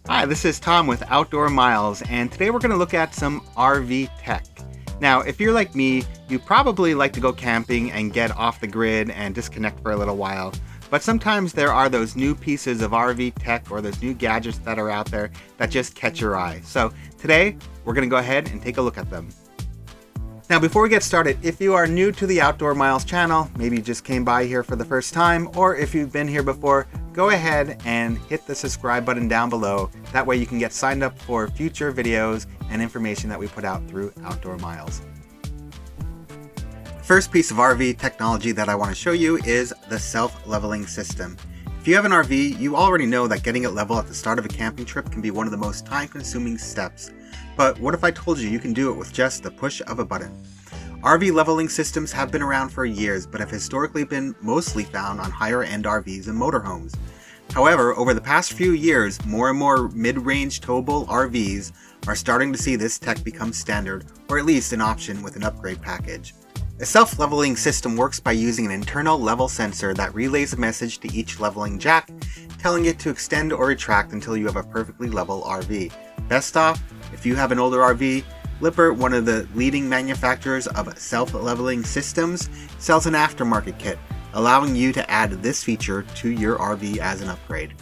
Hi, this is Tom with Outdoor Miles, and today we're going to look at some RV tech. Now, if you're like me, you probably like to go camping and get off the grid and disconnect for a little while. But sometimes there are those new pieces of RV tech or those new gadgets that are out there that just catch your eye. So today, we're going to go ahead and take a look at them. Now, before we get started, if you are new to the Outdoor Miles channel, maybe you just came by here for the first time, or if you've been here before, go ahead and hit the subscribe button down below. That way you can get signed up for future videos and information that we put out through Outdoor Miles. First piece of RV technology that I want to show you is the self-leveling system. If you have an RV, you already know that getting it level at the start of a camping trip can be one of the most time-consuming steps. But what if I told you can do it with just the push of a button? RV leveling systems have been around for years, but have historically been mostly found on higher-end RVs and motorhomes. However, over the past few years, more and more mid-range towable RVs are starting to see this tech become standard, or at least an option with an upgrade package. A self-leveling system works by using an internal level sensor that relays a message to each leveling jack, telling it to extend or retract until you have a perfectly level RV. Best off, if you have an older RV, Lippert, one of the leading manufacturers of self-leveling systems, sells an aftermarket kit, allowing you to add this feature to your RV as an upgrade.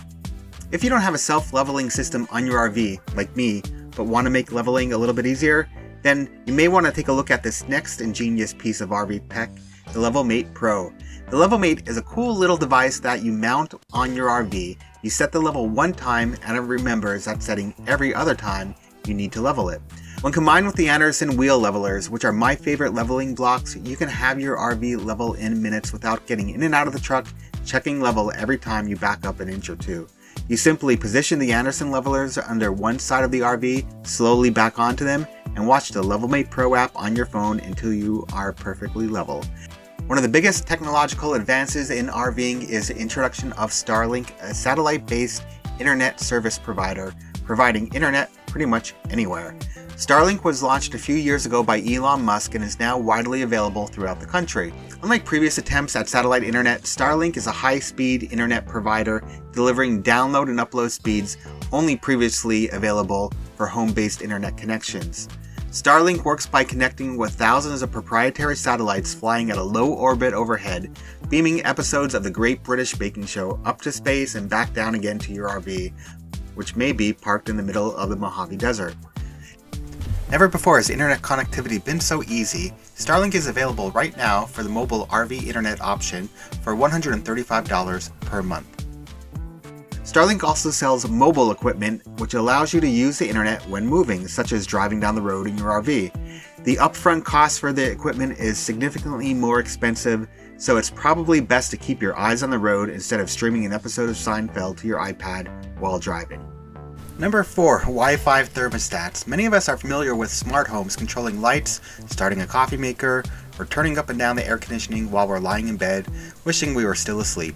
If you don't have a self-leveling system on your RV, like me, but want to make leveling a little bit easier, then you may want to take a look at this next ingenious piece of RV tech, the LevelMate Pro. The LevelMate is a cool little device that you mount on your RV. You set the level one time and it remembers that setting every other time you need to level it. When combined with the Anderson wheel levelers, which are my favorite leveling blocks, you can have your RV level in minutes without getting in and out of the truck, checking level every time you back up an inch or two. You simply position the Anderson levelers under one side of the RV, slowly back onto them, and watch the LevelMate Pro app on your phone until you are perfectly level. One of the biggest technological advances in RVing is the introduction of Starlink, a satellite-based internet service provider, providing internet pretty much anywhere. Starlink was launched a few years ago by Elon Musk and is now widely available throughout the country. Unlike previous attempts at satellite internet, Starlink is a high-speed internet provider delivering download and upload speeds only previously available for home-based internet connections. Starlink works by connecting with thousands of proprietary satellites flying at a low orbit overhead, beaming episodes of the Great British Baking Show up to space and back down again to your RV, which may be parked in the middle of the Mojave Desert. Never before has internet connectivity been so easy. Starlink is available right now for the mobile RV internet option for $135 per month. Starlink also sells mobile equipment which allows you to use the internet when moving, such as driving down the road in your RV. The upfront cost for the equipment is significantly more expensive, so it's probably best to keep your eyes on the road instead of streaming an episode of Seinfeld to your iPad while driving. Number 4. Wi-Fi Thermostats. Many of us are familiar with smart homes controlling lights, starting a coffee maker, or turning up and down the air conditioning while we're lying in bed, wishing we were still asleep.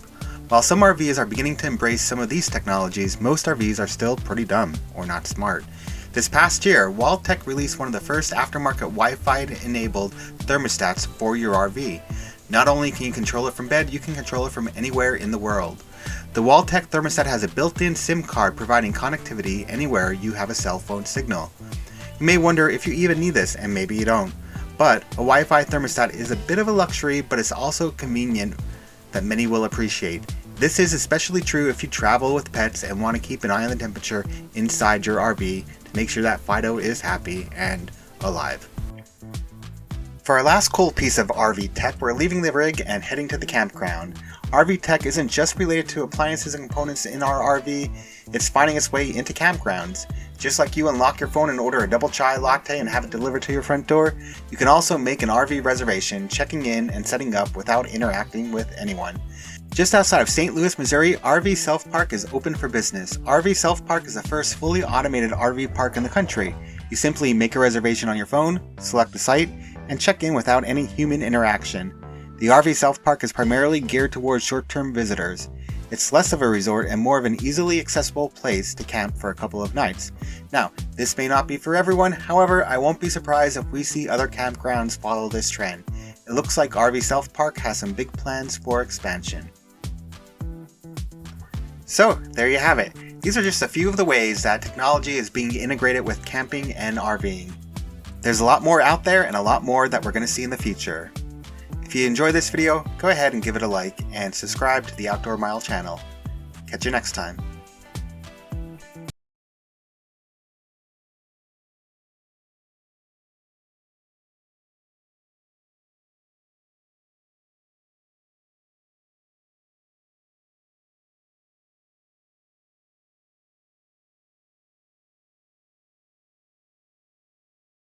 While some RVs are beginning to embrace some of these technologies, most RVs are still pretty dumb, or not smart. This past year, Waltech released one of the first aftermarket Wi-Fi enabled thermostats for your RV. Not only can you control it from bed, you can control it from anywhere in the world. The Waltech thermostat has a built-in SIM card providing connectivity anywhere you have a cell phone signal. You may wonder if you even need this, and maybe you don't. But a Wi-Fi thermostat is a bit of a luxury, but it's also convenient that many will appreciate. This is especially true if you travel with pets and want to keep an eye on the temperature inside your RV to make sure that Fido is happy and alive. For our last cool piece of RV tech, we're leaving the rig and heading to the campground. RV tech isn't just related to appliances and components in our RV, it's finding its way into campgrounds. Just like you unlock your phone and order a double chai latte and have it delivered to your front door, you can also make an RV reservation, checking in and setting up without interacting with anyone. Just outside of St. Louis, Missouri, RV Self Park is open for business. RV Self Park is the first fully automated RV park in the country. You simply make a reservation on your phone, select the site, and check in without any human interaction. The RV Self Park is primarily geared towards short-term visitors. It's less of a resort and more of an easily accessible place to camp for a couple of nights. Now, this may not be for everyone, however, I won't be surprised if we see other campgrounds follow this trend. It looks like RV Self Park has some big plans for expansion. So, there you have it. These are just a few of the ways that technology is being integrated with camping and RVing. There's a lot more out there and a lot more that we're going to see in the future. If you enjoyed this video, go ahead and give it a like and subscribe to the Outdoor Mile channel. Catch you next time.